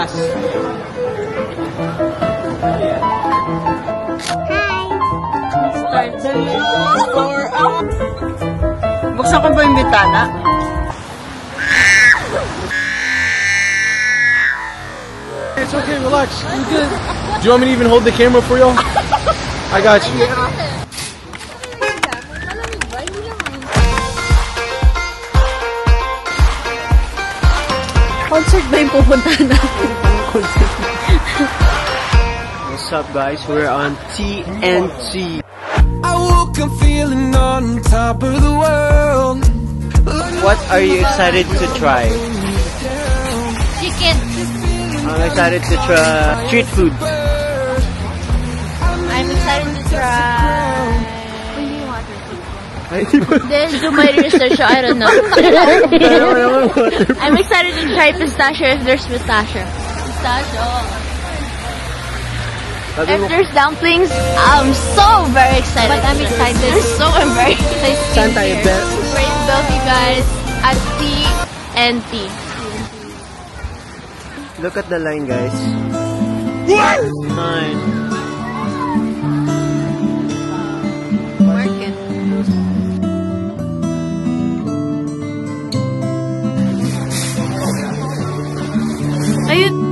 class. Buksan ko ba yung bintana? It's okay, relax. You're good. Do you want me to even hold the camera for y'all? I got you. Concert ba yung pupuntahan natin? What's up, guys? We're on TNT. I woke up feeling on top of the world. What are you excited to try? Chicken. I'm excited to try street food. I'm excited to try... Then do my research, so I don't know. I'm excited to try pistachio if there's pistachio. If there's dumplings, I'm so very excited. But I'm excited. I'm very excited. Saan tayo, Beth? Praise Bell, you guys, at TNT. Look at the line, guys. What? Mine. Market. Ayun.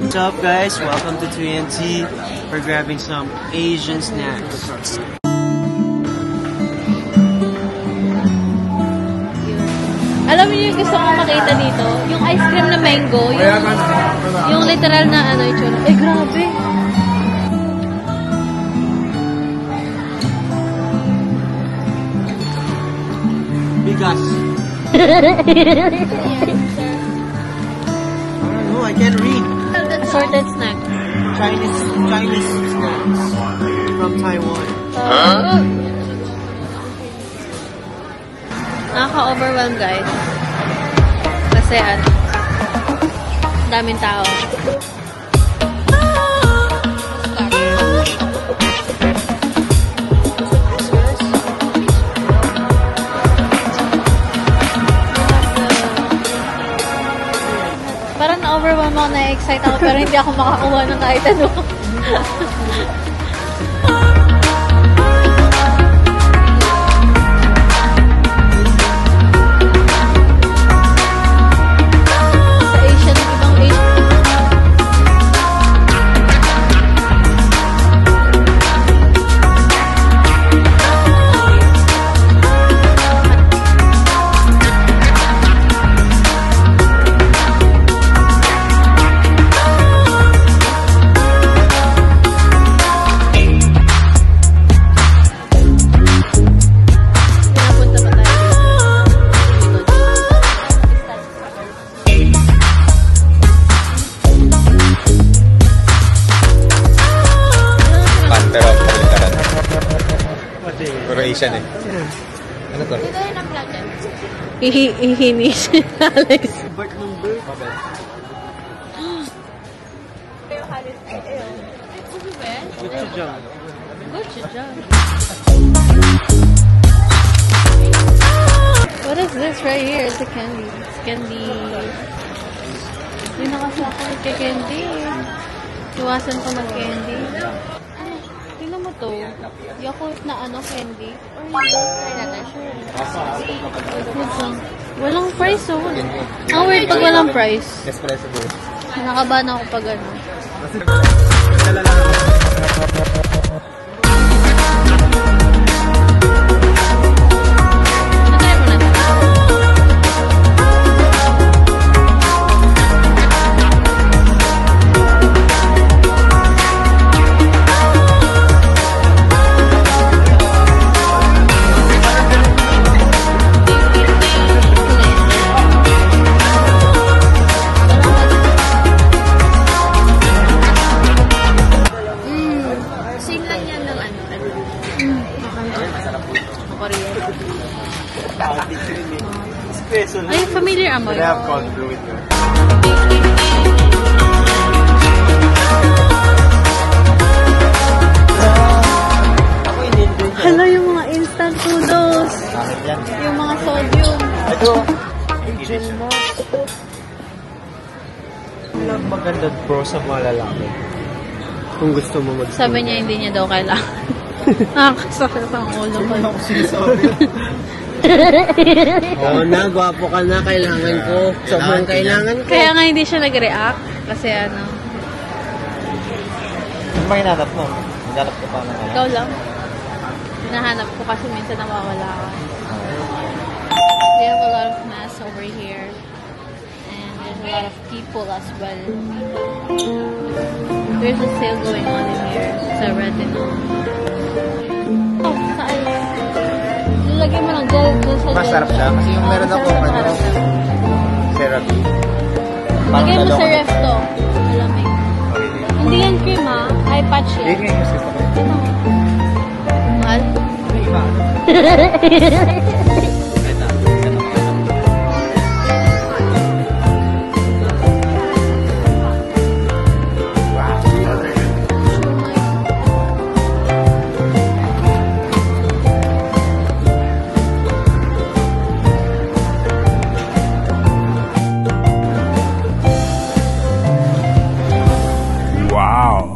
What's up, guys? Welcome to TNT. We're grabbing some Asian snacks. Alam mo yung gusto kong makita dito? Yung ice cream na mango. Yung literal na ano yung ay, grabe. Bigas. I don't know, I can't read. Assorted snack. Chinese snacks from Taiwan. Nakaka-overwhelm, guys. Kasi ano, daming tao. Parang na-overwhelm ako, na-excite ako, pero hindi ako makakuha ng kahit ano. Asian eh. Ano to? Ihinis Alex. Bart ng bird. Gochujang. What is this right here? It's a candy. It's candy. Hindi na kasi ako nagka-candy. Iwasan ko mag-candy. Tingnan mo to. Yakult na ano, candy. Walang price, oh. Ang weird pag walang price. Espresso bro. Nakabahan ako pag ano. Korean. Espresso lang. Ay, familiar amoy. But I have gone through with you. Hala, yung mga instant noodles. Bakit yan? Yung mga sodium. Ito. Gin mo. Walang maganda bro sa mga lalaki. Kung gusto mo mag Sabi niya, hindi niya daw kailangan. Nakakasakit ang ulo ko. Oo na, gwapo ka na. Kailangan ko. Sobrang kailangan ko. Kaya nga hindi siya nag-react. Kasi ano, Ano ba hinanap mo? Hinanap ko pa na ano? ikaw lang. Hinahanap ko kasi minsan nawawala ka. We have a lot of masks over here. And there's a lot of people as well. There's a sale going on in here sa Retinol. Oh, saan? Lalagay mo ng gel dun sa gel. Masarap siya. Kasi yung meron ako, ano, syrup. Lagay mo sa ref to. Malamig. Hindi yan cream ha. Eye patch yan. Hindi yung gusto ko. Ito. Mahal? Wow.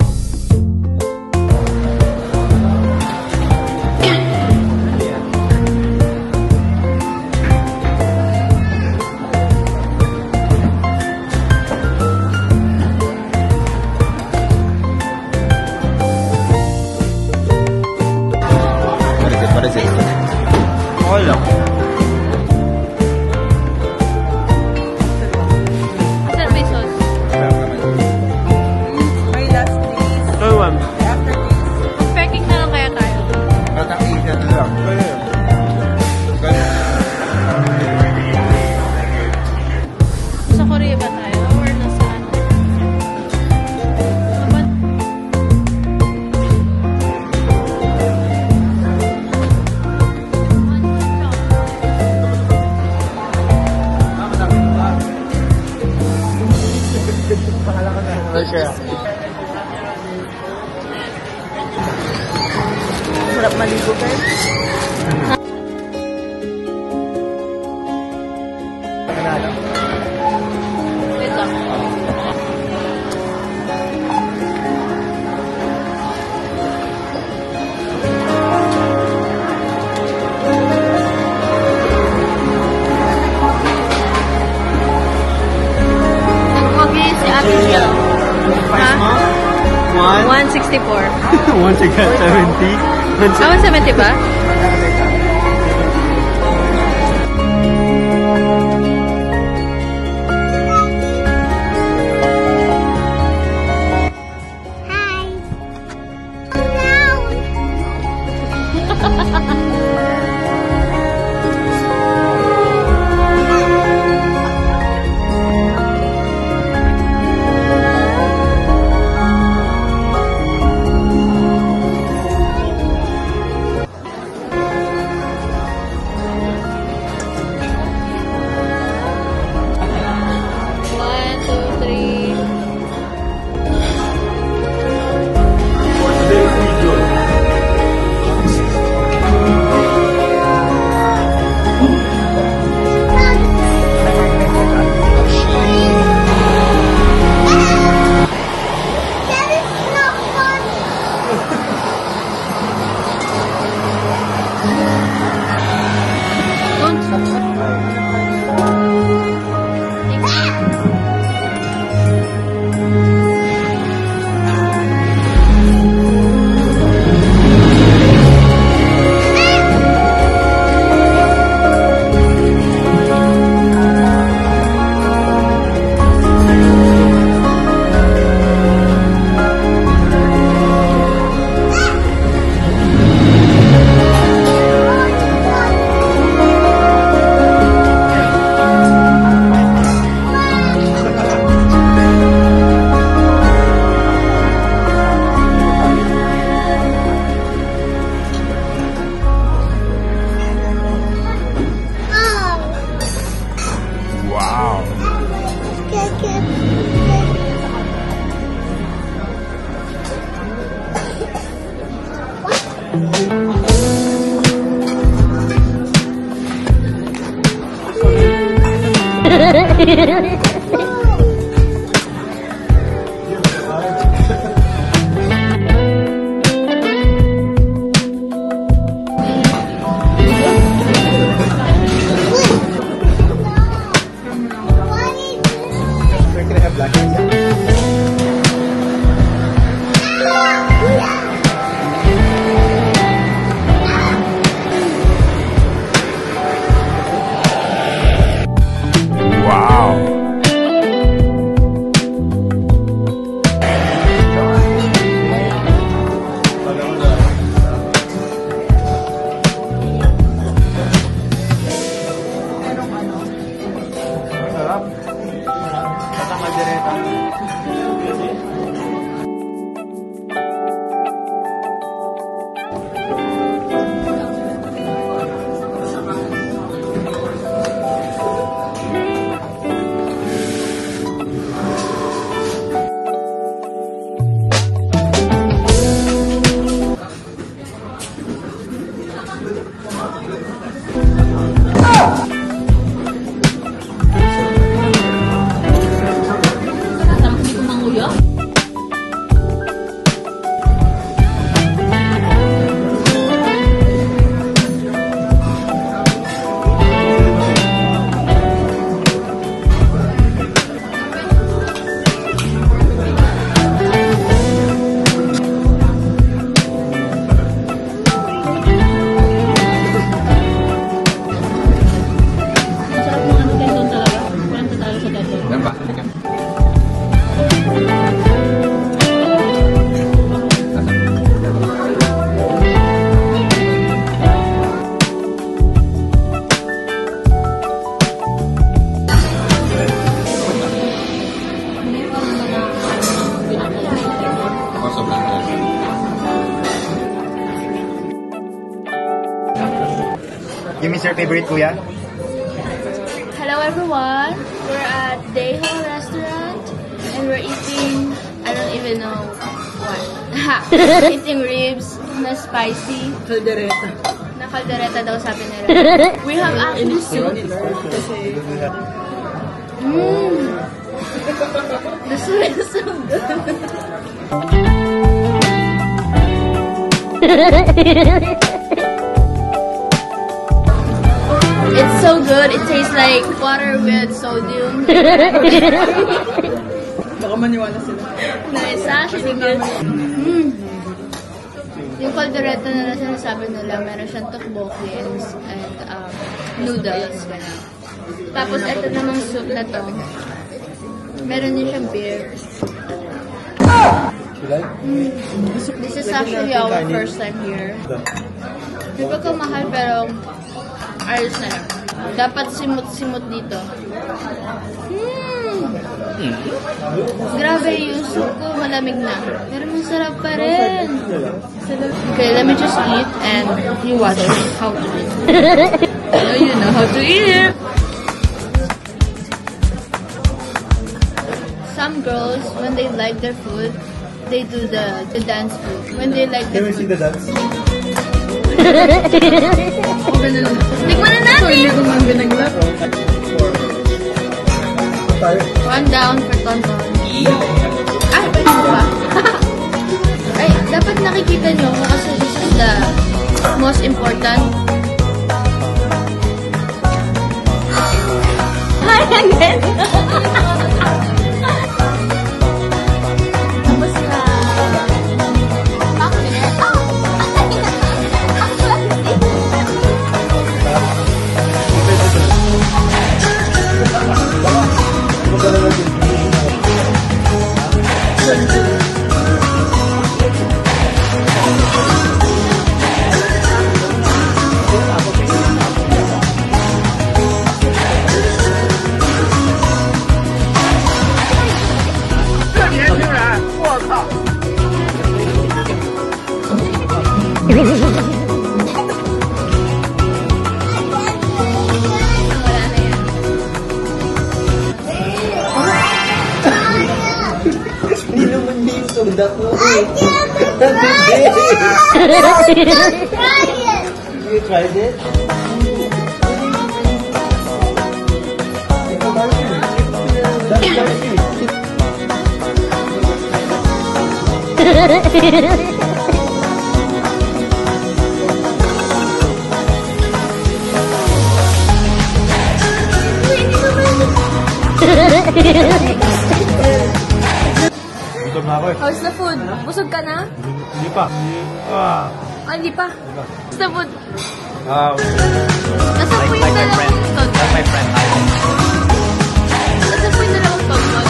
What is it? Okay lang. Asan may sauce? My last please. No, ma'am. After this. Packing na lang kaya tayo. Batang isa na lang. Sa Korea ba tayo? Or nasa ano? Dapat Sarap maligo guys. wait lang. Nag-pogi si Ate Jill. Price mo? One? 164. One ticket, 70. Ah, 170 ba? You miss your favorite kuya? Hello everyone, we're at Daeho restaurant and we're eating, I don't even know what. Eating ribs na spicy. Caldereta. Na caldereta daw sabi nila. We have actually soup. The soup is so good. It's so good. It tastes like water with sodium. Baka maniwala sila. No, it's actually good. Yung caldereta na sinasabi nila, meron siyang tteokbokki and noodles. Ganun. Tapos ito namang soup na to, meron din siyang beer. This is actually our first time here. Di ba ko mahal pero ayos na lang. Dapat simot-simot dito. Grabe yung soup ko, malamig na. Pero masarap pa rin. Okay, let me just eat and you watch how to eat. You know how to eat. Some girls, when they like their food, they do the dance move. When they like their food. Can we see the dance? Tikman na natin! Hindi ko man binaglat. One down for Tonton. Ay, pwede mo ba? Ay, dapat nakikita nyo kasi this is the most important. Hi again! Tapos na. You tried it? Gutom na ako eh. How's the food? Busog ka na? Hindi pa. Hindi pa. How's the food? Nasa po yung dalawang tonton? Like my friend Ivan. Nasa po yung dalawang tonton?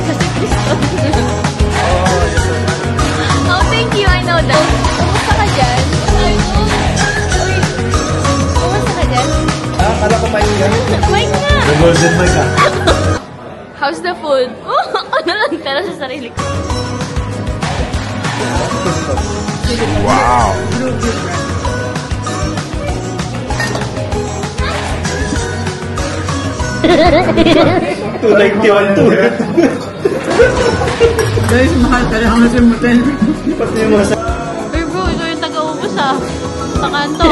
Kasi Kriston. Oh, thank you. I know that. Kumusta ka dyan? Kumusta ka dyan? Kala ko pa yun. Mike nga! The golden mic ah. How's the food? Ano lang tala sa sarili ko. Wow. $291 to. Guys, mahal ka lang sa motel. Pati yung mga Uy bro, ikaw yung taga-ubos ah. Sa kanto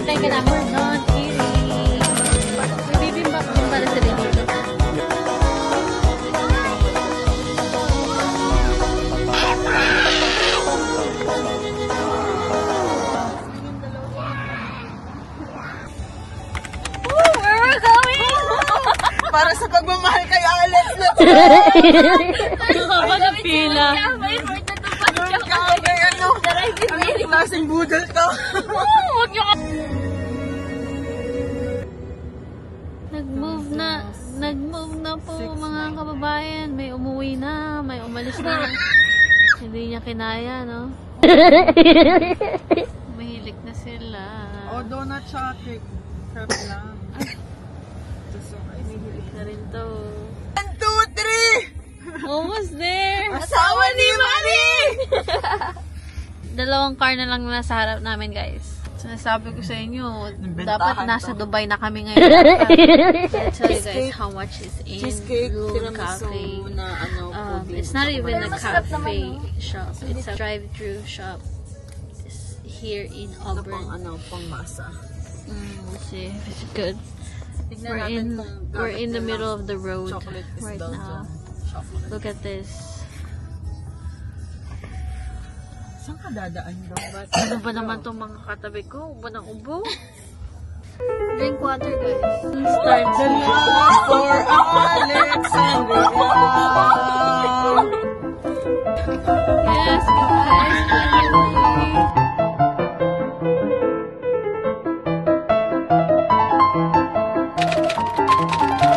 Thank you naman. Not kidding. May bibimbap din para sa dito. Where we're going? Para sa pagmamahal kay Alex na Ano ka pila? anong klaseng budol to? Huwag niyo ka... Nag-move na po mga kababayan. May umuwi na, may umalis na. Hindi niya kinaya, no? Mahilig na sila. O, donut siya, cake. Crepe lang. Mahilig na rin to. 1, 2, 3! Almost there! Asawa ni Mami! Dalawang car na lang nasa harap namin, guys. Sinasabi ko sa inyo, dapat nasa Dubai na kami ngayon. I'll tell you guys how much is in Cheesecake, Bloom tiramisu Cafe. na It's not even a cafe shop. It's a drive-thru shop. It's here in Auburn. Pang masa. Let's see if it's good. We're in the middle of the road right now. Look at this. Saan ka dadaan daw? Ano ba naman itong mga katabi ko? Ubo ng ubo? Drink water, guys. Start. For Alexandria. Yes, guys.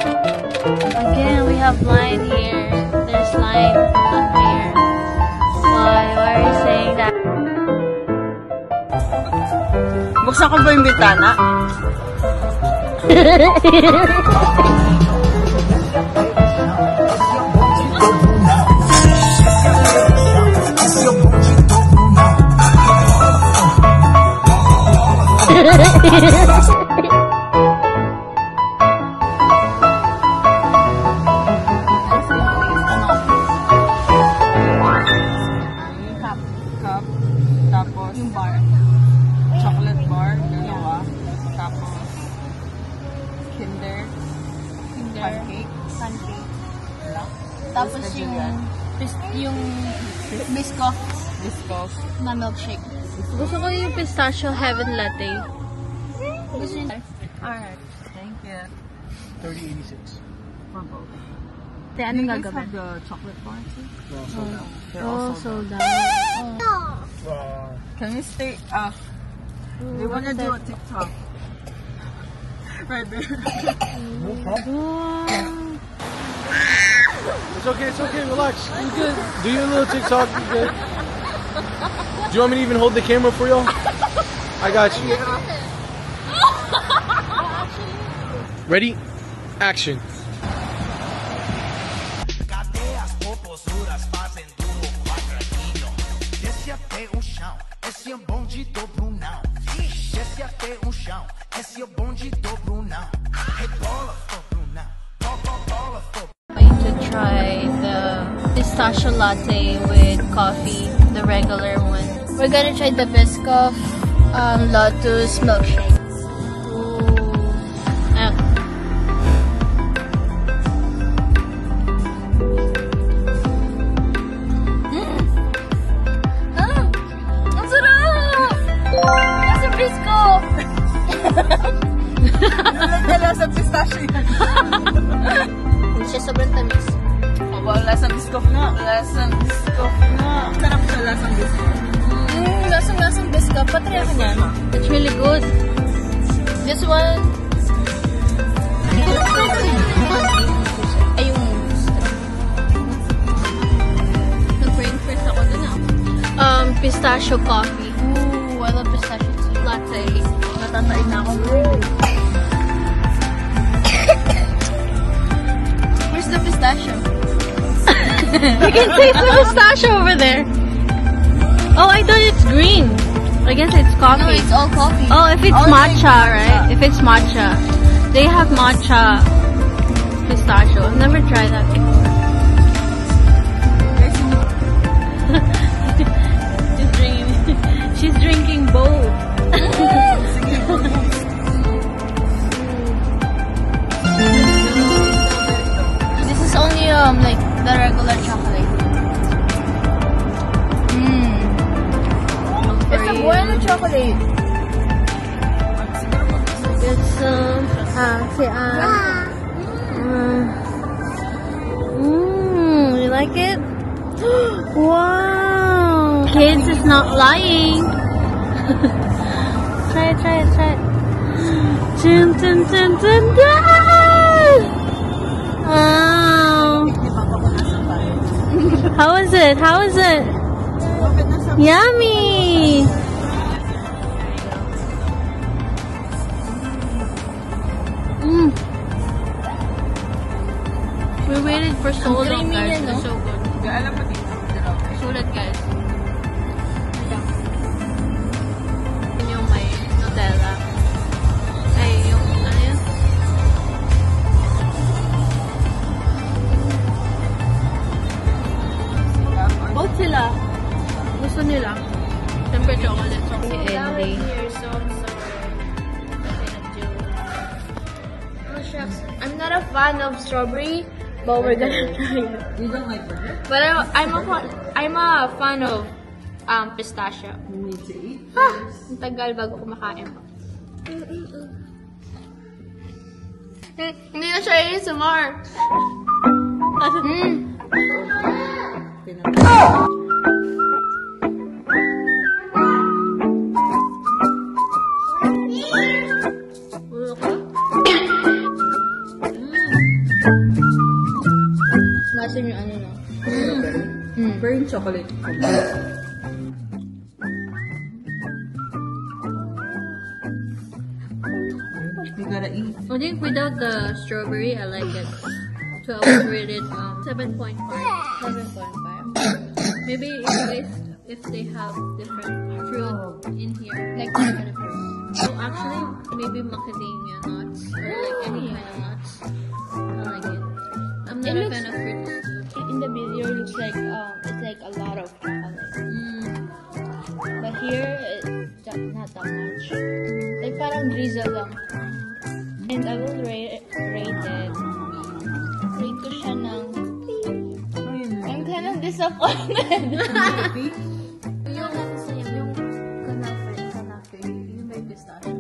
Again, we have line here. There's line on here. Why are you saying that? Buksan ko ba yung bintana? Cup. Tapos yung bar. Chocolate bar. Dalawa. Tapos Kinder. Pancake. Tapos yung biscoff Biscoff. na milkshake. Gusto ko yung pistachio heaven latte. Gusto yun. Alright. Thank you. 3086. For both. Te, anong Do you guys gagawin? have the chocolate bar too? They're Oh, also sold good. out. Can we stay? We wanna do a TikTok. Right there. It's okay, relax. You good. Do your little TikTok, you good. Do you want me to even hold the camera for y'all? I got you. Ready? Action. Cadeias, popozuras fazem duro quadradinho. Desce até o chão, esse é o bonde do Brunão. Desce até o chão, esse é o bonde do Brunão. Rebola, for Brunão. Bola, for Going to try the pistachio latte with coffee, the regular one. We're gonna try the Biscoff Lotus milkshake. Ooh. Ayan. Ang sarap! Nasa Bisco! Nasa pistachio yan. Hindi siya sobrang tamis. Lasang Biscoff na. Lasang Biscoff na. Sarap sa lasang Biscoff. Lasang Biscoff. Patry ako niyan. It's really good. This one. Ay, yung nag-breakfast ako dun pistachio coffee. Ooh, I love pistachio too. Latte. Natatain na ako. Where's the pistachio? You can taste the pistachio over there. Oh, I thought it's green. I guess it's coffee. No, it's all coffee. Oh, if it's matcha, right? If it's matcha. They have matcha pistachio. I've never tried that before. She's drinking both. This is only like the regular chocolate. It's a bueno chocolate. It's you like it? Wow! Kids is not lying. Try it. Dun, dun, dun, dun, dun. Wow! How is it? Yummy! We waited for so long, guys. It's so good. Sulit, guys. Yung may Nutella. Ay, yung ano yun? Both sila. Gusto nila. Siyempre chocolate. Si Andy. Oh shucks, I'm not a fan of strawberry, but we're gonna try it. You don't like burger? But I'm a fan of pistachio. You need to eat. Ang tagal bago kumakain. Hindi na siya ASMR. Nasa yung ano no? Burn chocolate. You gotta eat. I think without the strawberry, I like it. So I would rate it 7.5. 7.5. Maybe if they have different fruit in here, like what kind of fruit? So actually, maybe macadamia nuts or like any kind of nuts. I like it. I'm not a fan of fruits. In the video, it looks like it's like a lot of chocolate. But here, it's not that much. Like parang drizzle lang. And I will rate it. Rate ko siya ng... I'm kind of disappointed. Yung yung kanafe, yung may pistachio.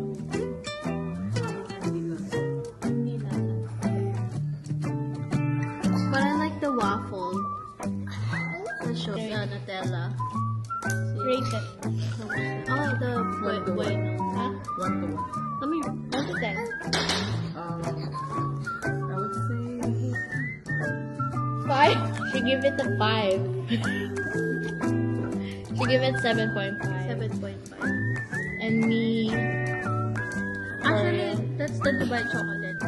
Hindi na. But I like the waffle. The Nutella. Rate it. Oh, the bueno. Huh? 1 to 1. Come here. 1 to 10. I would say 5. She give it a 5. She give it 7.5. 7.5. And me... Actually, that's the Dubai chocolate.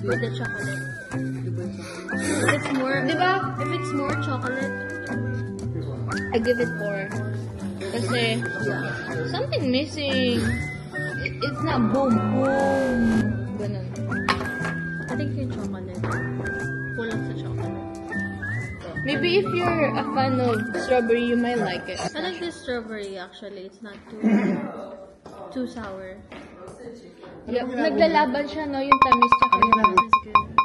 With the chocolate. If it's more, diba? If it's more chocolate, I give it 4. Kasi something missing. It's not boom, boom. Ganun. I think yung chocolate. Kulang sa chocolate. Maybe if you're a fan of strawberry, you might like it. I like this strawberry actually. It's not too sour. Yep, naglalaban siya, no? Yung tamis tsaka yung... It's good.